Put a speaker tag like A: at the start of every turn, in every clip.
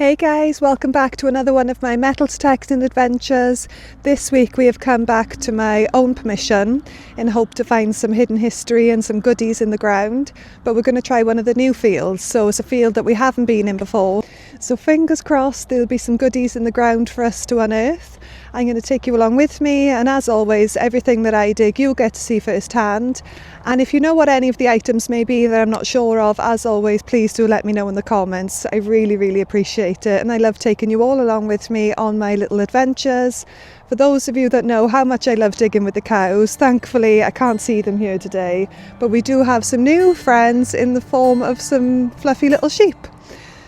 A: Hey guys, welcome back to another one of my metal detecting adventures. This week we have come back to my own permission in hope to find some hidden history and some goodies in the ground, but we're going to try one of the new fields, so it's a field that we haven't been in before. So fingers crossed there'll be some goodies in the ground for us to unearth. I'm going to take you along with me, and as always, everything that I dig you'll get to see firsthand. And if you know what any of the items may be that I'm not sure of, as always, please do let me know in the comments. I really appreciate it, and I love taking you all along with me on my little adventures. For those of you that know how much I love digging with the cows, thankfully I can't see them here today, but we do have some new friends in the form of some fluffy little sheep.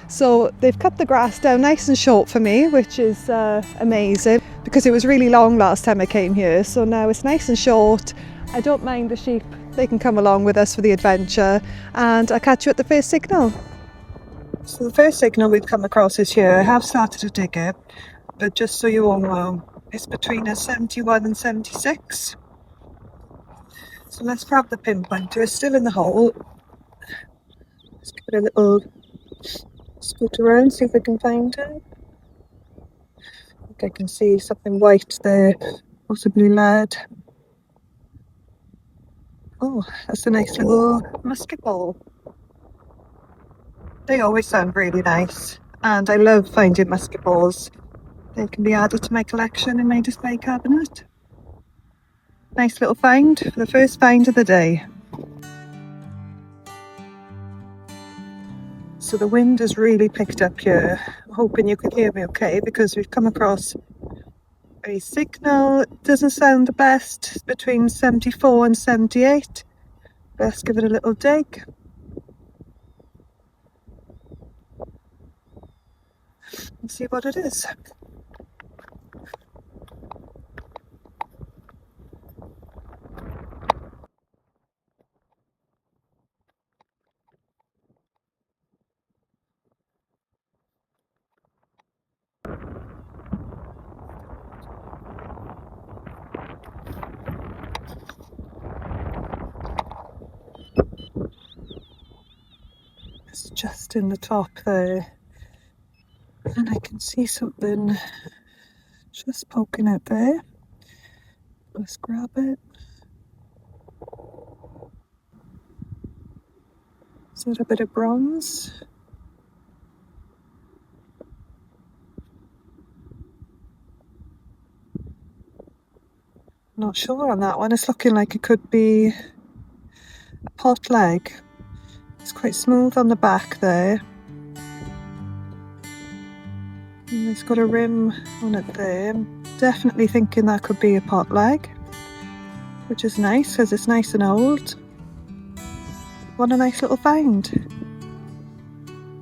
A: So they've cut the grass down nice and short for me, which is amazing, because it was really long last time I came here, so now it's nice and short. I don't mind the sheep, they can come along with us for the adventure, and I'll catch you at the first signal. So the first signal we've come across is here. I have started to dig it, but just so you all know, it's between a 71 and 76. So let's grab the pinpointer. It's still in the hole. Let's give it a little scoot around, see if I can find it. I think I can see something white there, possibly lead. Oh, that's a nice little musket ball. They always sound really nice, and I love finding musket balls. They can be added to my collection in my display cabinet. Nice little find for the first find of the day. So the wind has really picked up here. I'm hoping you can hear me okay, because we've come across a signal. It doesn't sound the best. It's between 74 and 78. Let's give it a little dig. And see what it is. It's just in the top there, and I can see something just poking out there. Let's grab it. Is that a bit of bronze? Not sure on that one. It's looking like it could be a pot leg. It's quite smooth on the back there. And it's got a rim on it there. I'm definitely thinking that could be a pot leg, which is nice because it's nice and old. What a nice little find.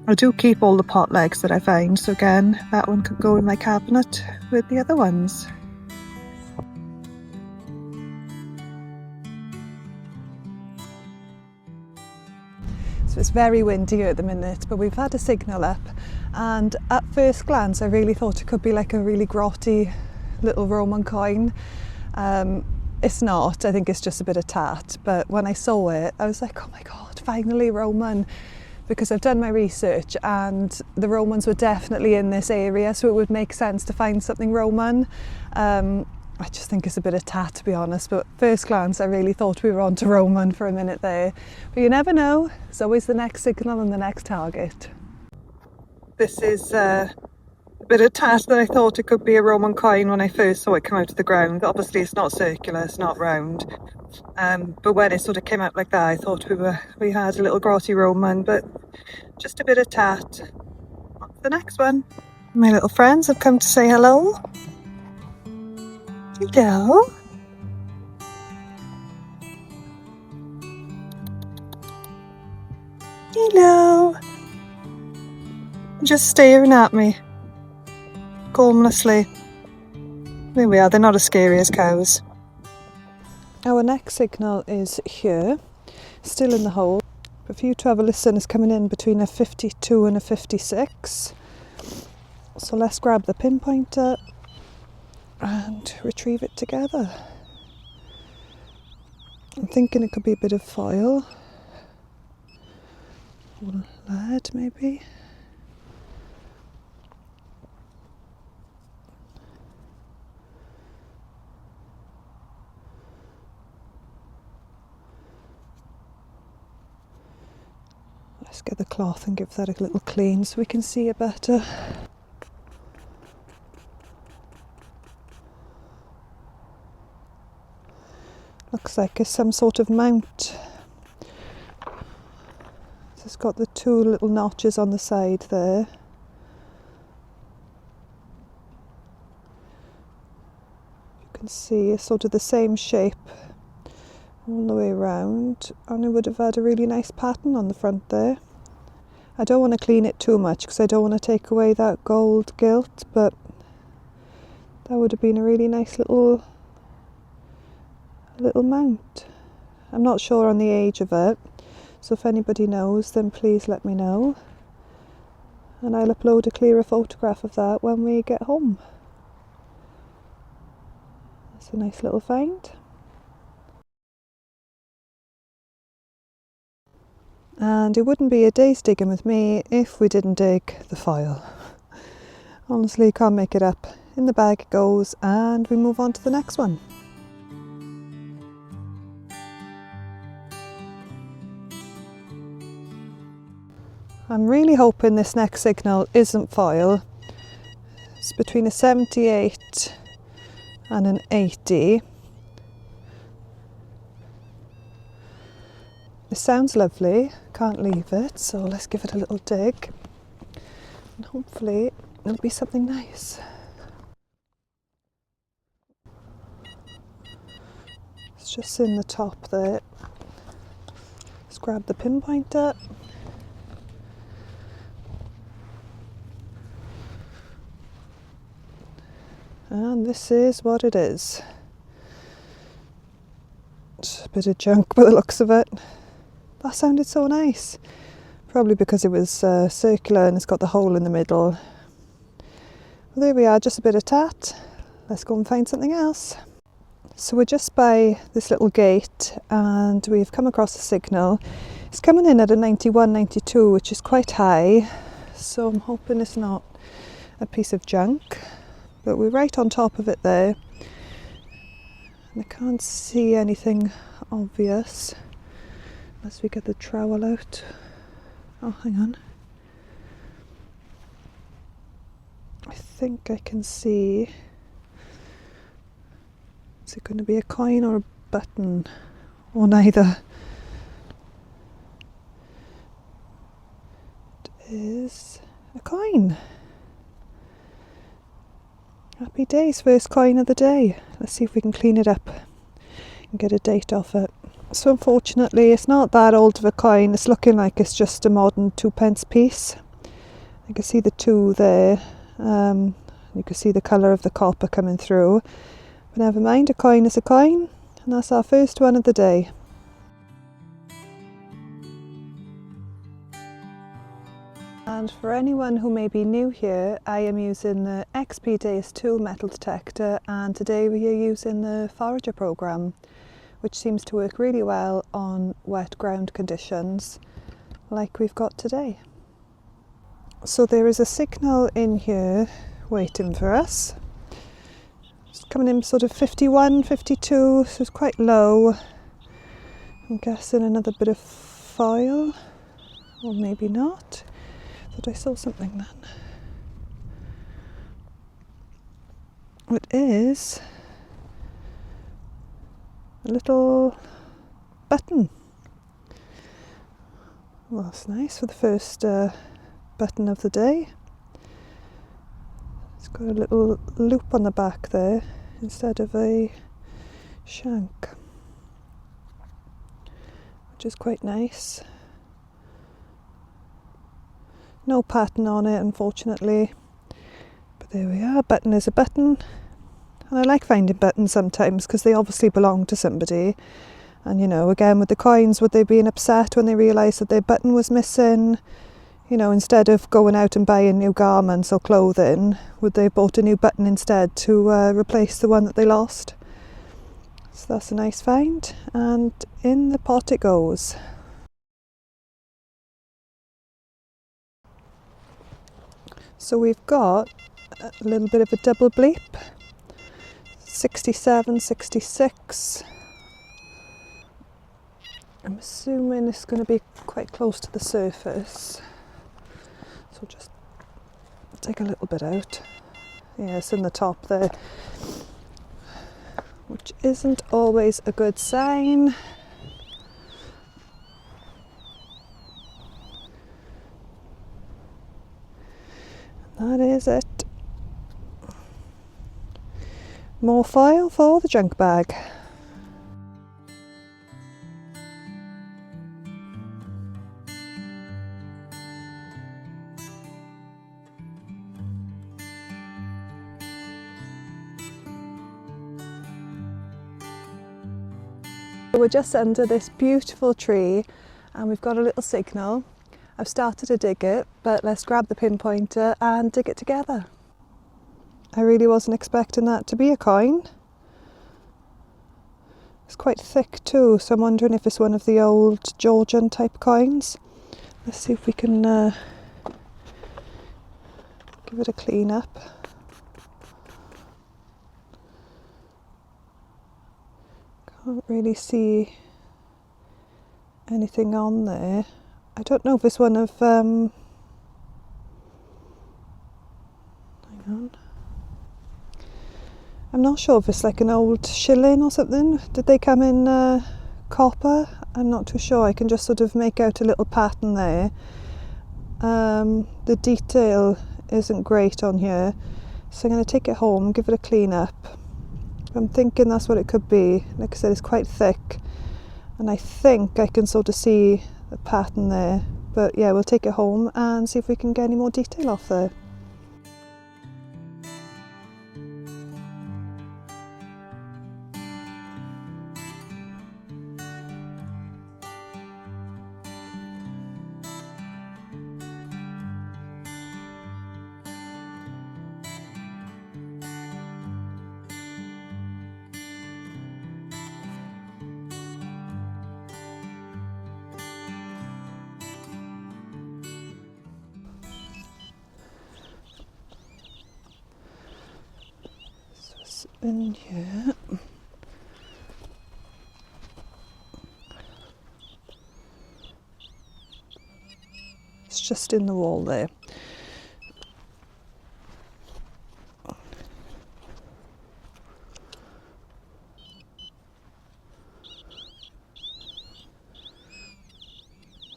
A: I do keep all the pot legs that I find, so again, that one could go in my cabinet with the other ones. So it's very windy here at the minute, but we've had a signal up, and at first glance I really thought it could be like a really grotty little Roman coin. It's not, I think it's just a bit of tat, but when I saw it I was like, oh my god, finally Roman, because I've done my research and the Romans were definitely in this area, so it would make sense to find something Roman. I just think it's a bit of tat, to be honest, but first glance I really thought we were on to Roman for a minute there. But you never know, it's always the next signal and the next target. This is a bit of tat that I thought it could be a Roman coin when I first saw it come out of the ground. Obviously it's not circular, it's not round, but when it sort of came out like that I thought we had a little grotty Roman, but just a bit of tat. On to the next one. My little friends have come to say hello. Hello. Hello. Just staring at me, gormlessly. There we are, they're not as scary as cows. Our next signal is here, still in the hole. But for you to have a listen, it's coming in between a 52 and a 56. So let's grab the pinpointer and retrieve it together. I'm thinking it could be a bit of foil or lead maybe. Let's get the cloth and give that a little clean so we can see it better. Looks like it's some sort of mount. It's got the two little notches on the side there. You can see it's sort of the same shape all the way around, and it would have had a really nice pattern on the front there. I don't want to clean it too much because I don't want to take away that gold gilt, but that would have been a really nice little mount. I'm not sure on the age of it, so if anybody knows then please let me know, and I'll upload a clearer photograph of that when we get home. That's a nice little find. And it wouldn't be a day's digging with me if we didn't dig the foil. Honestly, can't make it up. In the bag it goes, and we move on to the next one. I'm really hoping this next signal isn't foil. It's between a 78 and an 80. It sounds lovely, can't leave it, so let's give it a little dig. And hopefully it'll be something nice. It's just in the top there. Let's grab the pinpointer. And this is what it is. Just a bit of junk by the looks of it. That sounded so nice. Probably because it was circular and it's got the hole in the middle. Well, there we are, just a bit of tat. Let's go and find something else. So we're just by this little gate and we've come across a signal. It's coming in at a 91, 92, which is quite high. So I'm hoping it's not a piece of junk. But we're right on top of it there. And I can't see anything obvious unless we get the trowel out. Oh, hang on. I think I can see. Is it going to be a coin or a button? Or neither? It is a coin. Happy days, first coin of the day. Let's see if we can clean it up and get a date off it. So unfortunately it's not that old of a coin. It's looking like it's just a modern 2p piece. You can see the two there. You can see the colour of the copper coming through. But never mind, a coin is a coin, and that's our first one of the day. And for anyone who may be new here, I am using the XP Days 2 metal detector, and today we are using the Forager program, which seems to work really well on wet ground conditions like we've got today. So there is a signal in here waiting for us. It's coming in sort of 51, 52, so it's quite low. I'm guessing another bit of foil, or maybe not. Thought I saw something then. It is a little button. Well, that's nice for the first button of the day. It's got a little loop on the back there instead of a shank, which is quite nice. No pattern on it, unfortunately, but there we are. Button is a button, and I like finding buttons sometimes because they obviously belong to somebody. And you know, again with the coins, would they be upset when they realised that their button was missing? You know, instead of going out and buying new garments or clothing, would they have bought a new button instead to replace the one that they lost? So that's a nice find, and in the pot it goes. So we've got a little bit of a double bleep, 67, 66, I'm assuming it's going to be quite close to the surface, so just take a little bit out. Yeah, it's in the top there, which isn't always a good sign. That is it. More foil for the junk bag. We're just under this beautiful tree and we've got a little signal. I've started to dig it, but let's grab the pinpointer and dig it together. I really wasn't expecting that to be a coin. It's quite thick too, so I'm wondering if it's one of the old Georgian type coins. Let's see if we can give it a clean up. Can't really see anything on there. I don't know if it's one of hang on. I'm not sure if it's like an old shilling or something. Did they come in copper? I'm not too sure. I can just sort of make out a little pattern there. The detail isn't great on here, so I'm going to take it home and give it a clean up. I'm thinking that's what it could be. Like I said, it's quite thick, and I think I can sort of see the pattern there. But yeah, we'll take it home and see if we can get any more detail off there. In here. It's just in the wall there.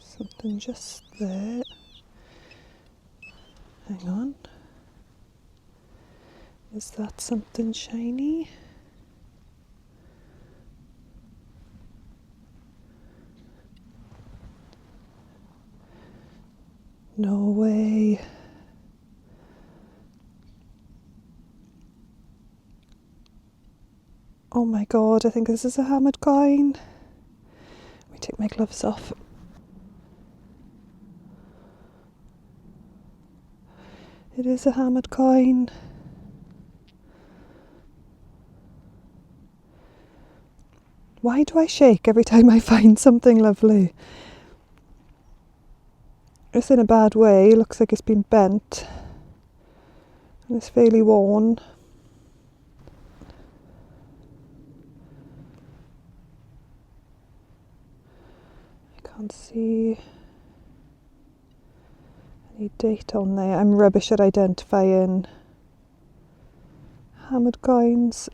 A: Something just there. Hang on. Is that something shiny? No way. Oh my god, I think this is a hammered coin. Let me take my gloves off. It is a hammered coin. Why do I shake every time I find something lovely? It's in a bad way. It looks like it's been bent. And it's fairly worn. I can't see any date on there. I'm rubbish at identifying hammered coins.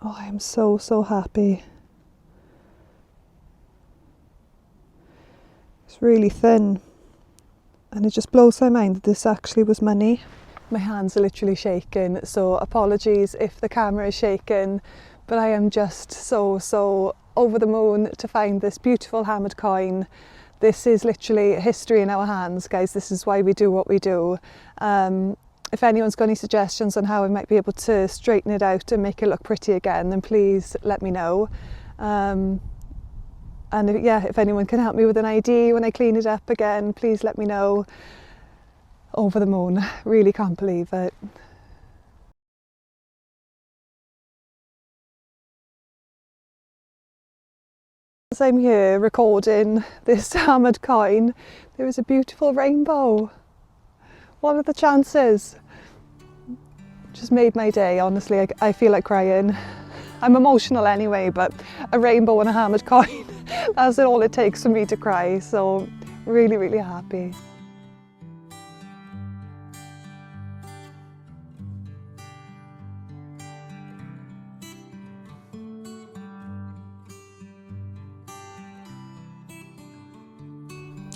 A: Oh, I am so happy. It's really thin, and it just blows my mind that this actually was money. My hands are literally shaking, so apologies if the camera is shaking, but I am just so over the moon to find this beautiful hammered coin. This is literally history in our hands, guys. This is why we do what we do. If anyone's got any suggestions on how I might be able to straighten it out and make it look pretty again, then please let me know. And if anyone can help me with an ID when I clean it up again, please let me know. Over the moon, really can't believe it. As I'm here recording this hammered coin, there is a beautiful rainbow. What are the chances? Just made my day, honestly. I feel like crying. I'm emotional anyway, but a rainbow and a hammered coin, That's all it takes for me to cry, so really, really happy.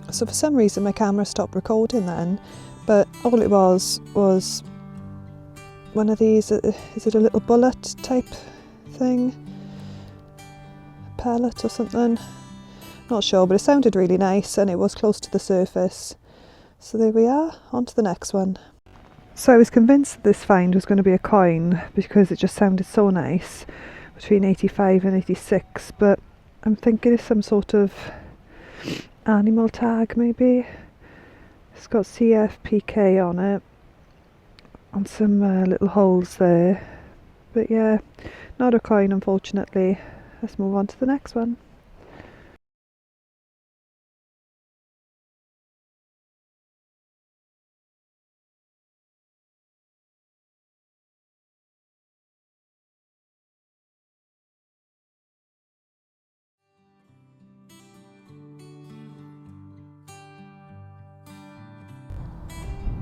A: So for some reason my camera stopped recording then, but all it was one of these, is it a little bullet type thing? A pellet or something? Not sure, but it sounded really nice and it was close to the surface. So there we are, on to the next one. So I was convinced that this find was going to be a coin because it just sounded so nice, between 85 and 86, but I'm thinking it's some sort of animal tag maybe. It's got CFPK on it and some little holes there, but yeah, not a coin unfortunately. Let's move on to the next one.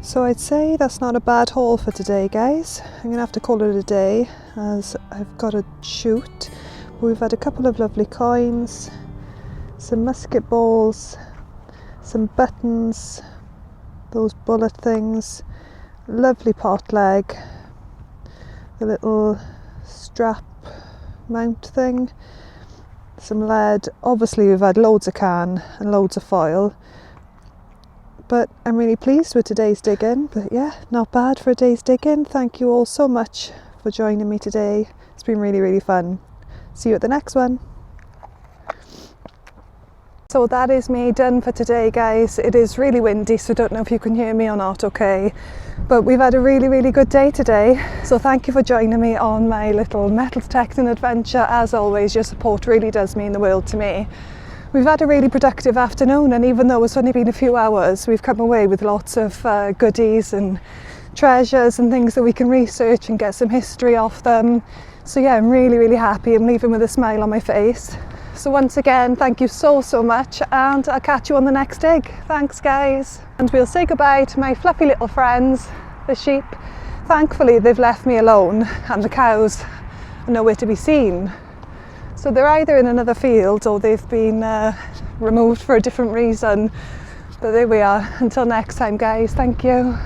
A: So I'd say that's not a bad haul for today, guys. I'm going to have to call it a day as I've got to shoot. We've had a couple of lovely coins, some musket balls, some buttons, those bullet things, lovely pot leg, the little strap mount thing, some lead. Obviously we've had loads of can and loads of foil. But I'm really pleased with today's digging. But yeah, not bad for a day's digging. Thank you all so much for joining me today. It's been really, really fun. See you at the next one. So that is me done for today, guys. It is really windy, so I don't know if you can hear me or not, okay? But we've had a really, really good day today. So thank you for joining me on my little metal detecting adventure. As always, your support really does mean the world to me. We've had a really productive afternoon, and even though it's only been a few hours, we've come away with lots of goodies and treasures and things that we can research and get some history off them. So yeah, I'm really, really happy. I'm leaving with a smile on my face. So once again, thank you so, so much, and I'll catch you on the next dig. Thanks, guys. And we'll say goodbye to my fluffy little friends, the sheep. Thankfully, they've left me alone, and the cows are nowhere to be seen. So they're either in another field or they've been removed for a different reason. But there we are. Until next time, guys. Thank you.